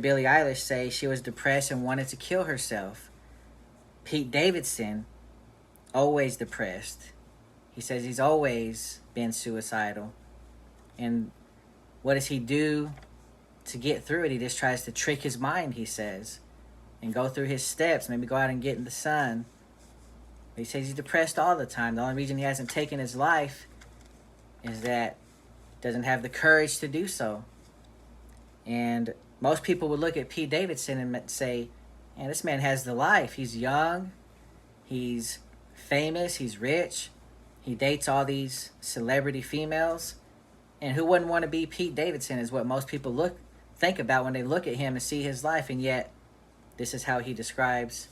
Billie Eilish say she was depressed and wanted to kill herself. Pete Davidson, always depressed. He says he's always been suicidal. And what does he do to get through it? He just tries to trick his mind, he says, and go through his steps, maybe go out and get in the sun. But he says he's depressed all the time. The only reason he hasn't taken his life is that he doesn't have the courage to do so. And most people would look at Pete Davidson and say, man, this man has the life. He's young, he's famous, he's rich, he dates all these celebrity females. And who wouldn't want to be Pete Davidson is what most people think about when they look at him and see his life. And yet, this is how he describes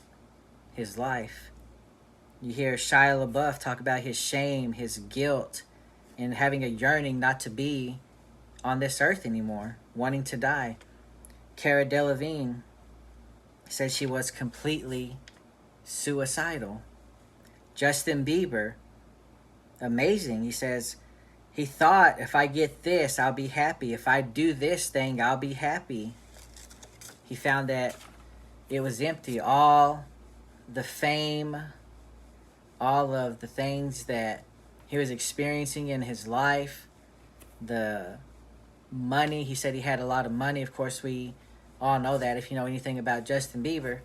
his life. You hear Shia LaBeouf talk about his shame, his guilt, and having a yearning not to be on this earth anymore, wanting to die. Cara Delevingne said she was completely suicidal. Justin Bieber, amazing. He says, he thought, if I get this, I'll be happy. If I do this thing, I'll be happy. He found that it was empty. All the fame, all of the things that he was experiencing in his life, the money. He said he had a lot of money. Of course, we all know that if you know anything about Justin Bieber.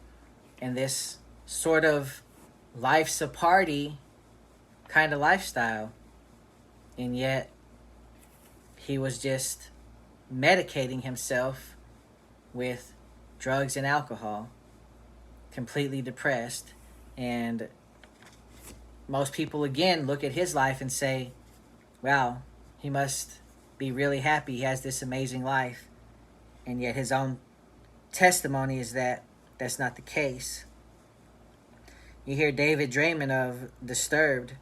And this sort of life's a party kind of lifestyle. And yet, he was just medicating himself with drugs and alcohol, completely depressed. And most people, again, look at his life and say, wow, he must be really happy. He has this amazing life. And yet his own testimony is that that's not the case. You hear David Draymond of Disturbed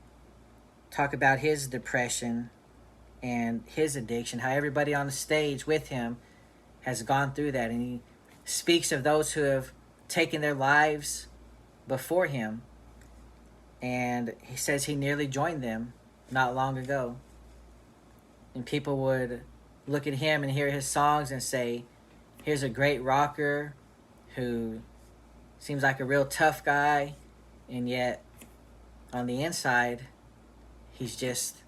talk about his depression and his addiction, how everybody on the stage with him has gone through that. And he speaks of those who have taken their lives before him. And he says he nearly joined them not long ago. And people would look at him and hear his songs and say, here's a great rocker who seems like a real tough guy, and yet on the inside, he's just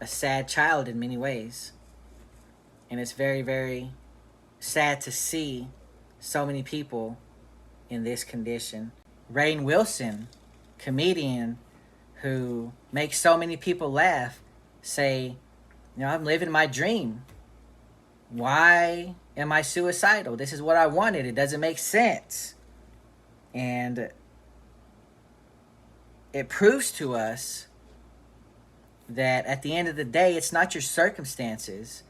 a sad child in many ways. And it's very, very sad to see so many people in this condition. Rainn Wilson, comedian who makes so many people laugh, say, you know, I'm living my dream. Why am I suicidal? This is what I wanted. It doesn't make sense. And it proves to us that at the end of the day, it's not your circumstances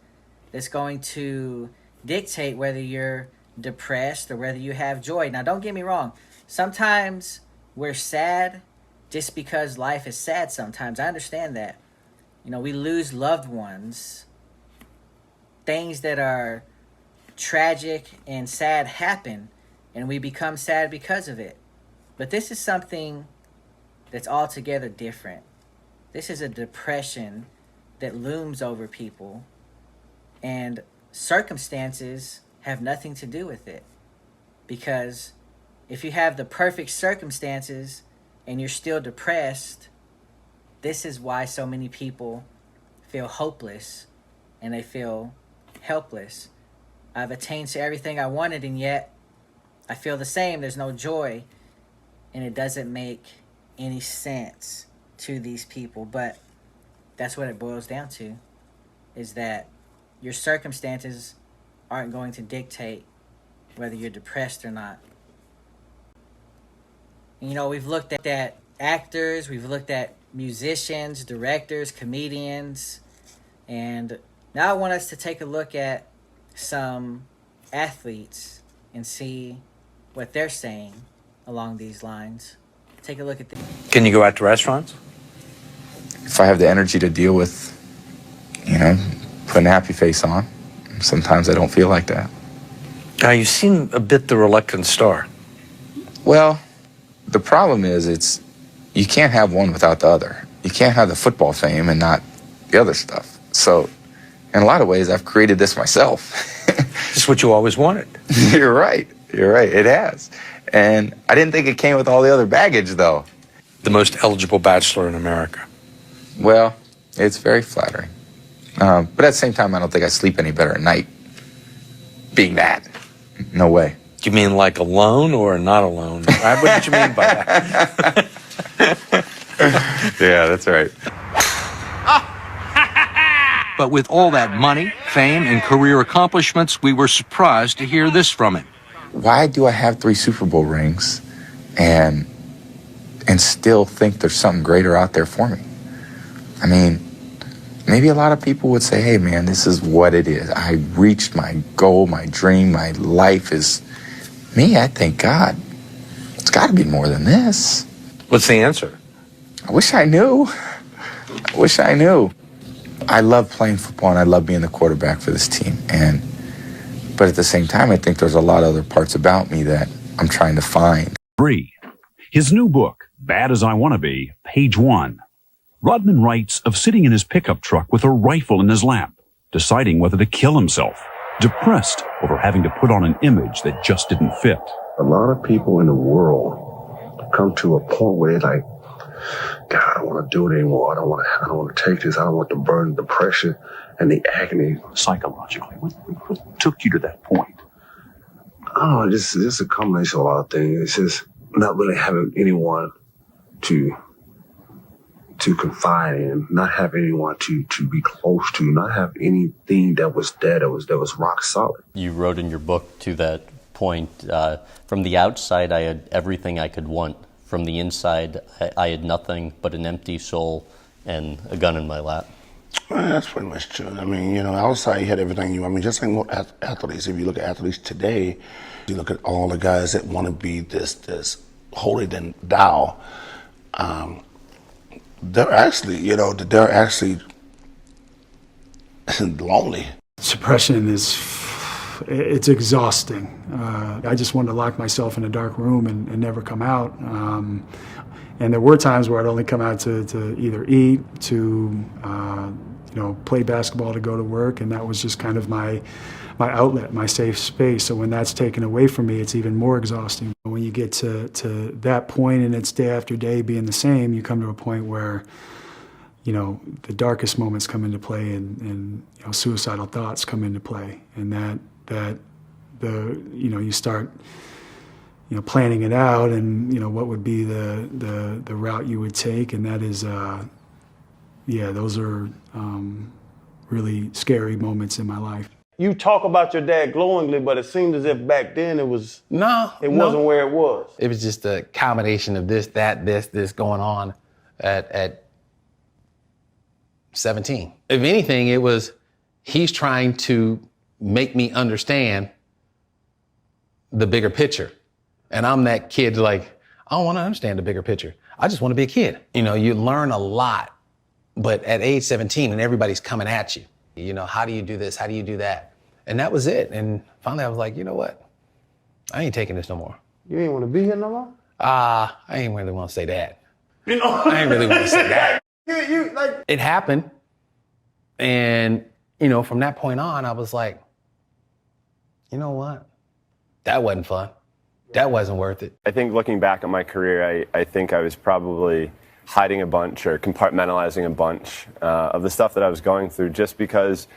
that's going to dictate whether you're depressed or whether you have joy. Now, don't get me wrong. Sometimes we're sad just because life is sad sometimes. I understand that. You know, we lose loved ones. Things that are tragic and sad happen, and we become sad because of it. But this is something that's altogether different. This is a depression that looms over people, and circumstances have nothing to do with it. Because if you have the perfect circumstances and you're still depressed, this is why so many people feel hopeless and they feel helpless. I've attained to everything I wanted, and yet I feel the same. There's no joy, and it doesn't make any sense to these people. But that's what it boils down to, is that your circumstances aren't going to dictate whether you're depressed or not. And, you know, we've looked at actors, we've looked at musicians, directors, comedians, and now I want us to take a look at some athletes and see what they're saying along these lines. Take a look at this. Can you go out to restaurants? If I have the energy to deal with, putting a happy face on, sometimes I don't feel like that. Now, you seem a bit the reluctant star. Well, the problem is you can't have one without the other. You can't have the football fame and not the other stuff. So, in a lot of ways, I've created this myself. It's what you always wanted. You're right. You're right. It has. And I didn't think it came with all the other baggage, though. The most eligible bachelor in America. Well, it's very flattering. But at the same time, I don't think I sleep any better at night. Being that. No way. Do you mean like alone or not alone? What did you mean by that? Yeah, that's right. But with all that money, fame, and career accomplishments, we were surprised to hear this from him. Why do I have 3 Super Bowl rings and still think there's something greater out there for me? I mean, maybe a lot of people would say, hey, man, this is what it is. I reached my goal, my dream, my life is... Me, I thank God. It's got to be more than this. What's the answer? I wish I knew. I love playing football and I love being the quarterback for this team. But at the same time, I think there's a lot of other parts about me that I'm trying to find. 3. His new book, Bad as I Want to Be, page 1. Rodman writes of sitting in his pickup truck with a rifle in his lap, deciding whether to kill himself, depressed over having to put on an image that just didn't fit. A lot of people in the world come to a point where they're like, God, I don't want to do it anymore. I don't want to take this. I don't want the burden, depression, and the agony. Psychologically, what took you to that point? I don't know, just a combination of a lot of things. It's just not really having anyone to confide in, not have anyone to be close to, not have anything that was there that was rock solid. You wrote in your book to that point, from the outside I had everything I could want. From the inside I had nothing but an empty soul and a gun in my lap. Well, that's pretty much true. I mean, outside you had everything just like most athletes. If you look at athletes today, you look at all the guys that want to be this holier than thou. They're actually lonely. Suppression it's exhausting. I just wanted to lock myself in a dark room and never come out. And there were times where I'd only come out to either eat, to play basketball, to go to work, and that was just kind of my outlet, my safe space. So when that's taken away from me, it's even more exhausting. When you get to that point and it's day after day being the same, you come to a point where the darkest moments come into play and suicidal thoughts come into play, and that you start planning it out and what would be the route you would take, and that is those are really scary moments in my life. You talk about your dad glowingly, but it seemed as if back then it wasn't where it was. It was just a combination of this going on at 17. If anything, it was he's trying to make me understand the bigger picture. And I'm that kid like, I don't want to understand the bigger picture. I just want to be a kid. You learn a lot, but at age 17 and everybody's coming at you. How do you do this? How do you do that? And that was it. And finally I was like, you know what? I ain't taking this no more. You ain't want to be here no more? I ain't really want to say that. I ain't really want to say that. It happened. And, from that point on, I was like, you know what? That wasn't fun. That wasn't worth it. I think looking back at my career, I think I was probably hiding a bunch or compartmentalizing a bunch of the stuff that I was going through, just because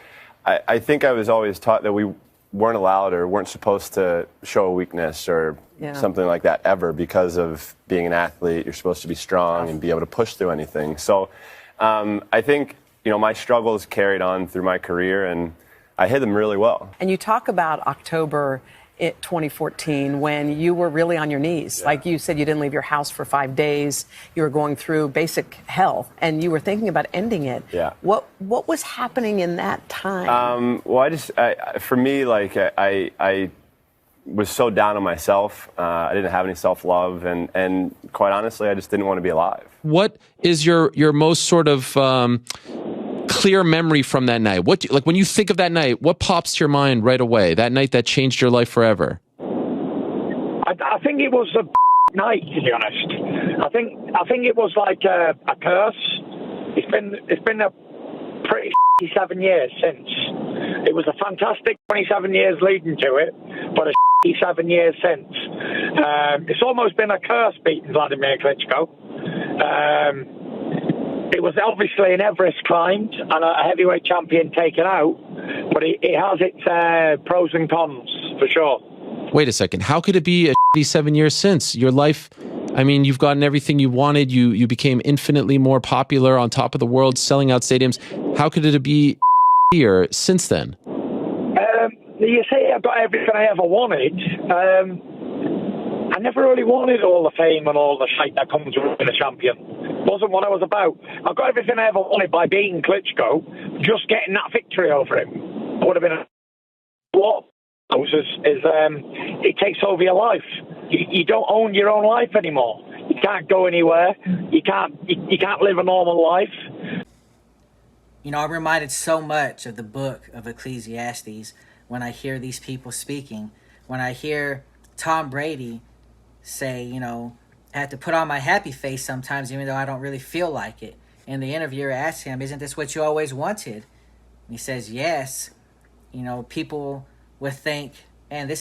I think I was always taught that we weren't allowed or weren't supposed to show a weakness or something like that ever, because of being an athlete. You're supposed to be strong and be able to push through anything. So I think, my struggles carried on through my career, and I hid them really well. And you talk about October 2014 when you were really on your knees. Yeah. Like you said, you didn't leave your house for 5 days. You were going through basic hell, and you were thinking about ending it. Yeah. What was happening in that time? Well, for me, I was so down on myself. I didn't have any self-love, and quite honestly, I just didn't want to be alive. What is your most sort of clear memory from that night? When you think of that night, what pops to your mind right away? That night that changed your life forever. I think it was a night, to be honest. I think it was like a curse. It's been a pretty 7 years since, It was a fantastic 27 years leading to it, but a 7 years since. It's almost been a curse beating Vladimir Klitschko. It was obviously an Everest climbed and a heavyweight champion taken out, but it has its pros and cons, for sure. Wait a second. How could it be a 7 years since? Your life, I mean, you've gotten everything you wanted. You became infinitely more popular, on top of the world, selling out stadiums. How could it be year since then? You say I've got everything I ever wanted. I never really wanted all the fame and all the shite that comes with being a champion. Wasn't what I was about. I got everything I ever wanted by beating Klitschko. Just getting that victory over him would have been a lot. It takes over your life. You don't own your own life anymore. You can't go anywhere. You can't live a normal life. You know, I'm reminded so much of the book of Ecclesiastes when I hear these people speaking. When I hear Tom Brady say, you know, I have to put on my happy face sometimes even though I don't really feel like it. And the interviewer asks him, isn't this what you always wanted? And he says, yes. You know, people would think, and this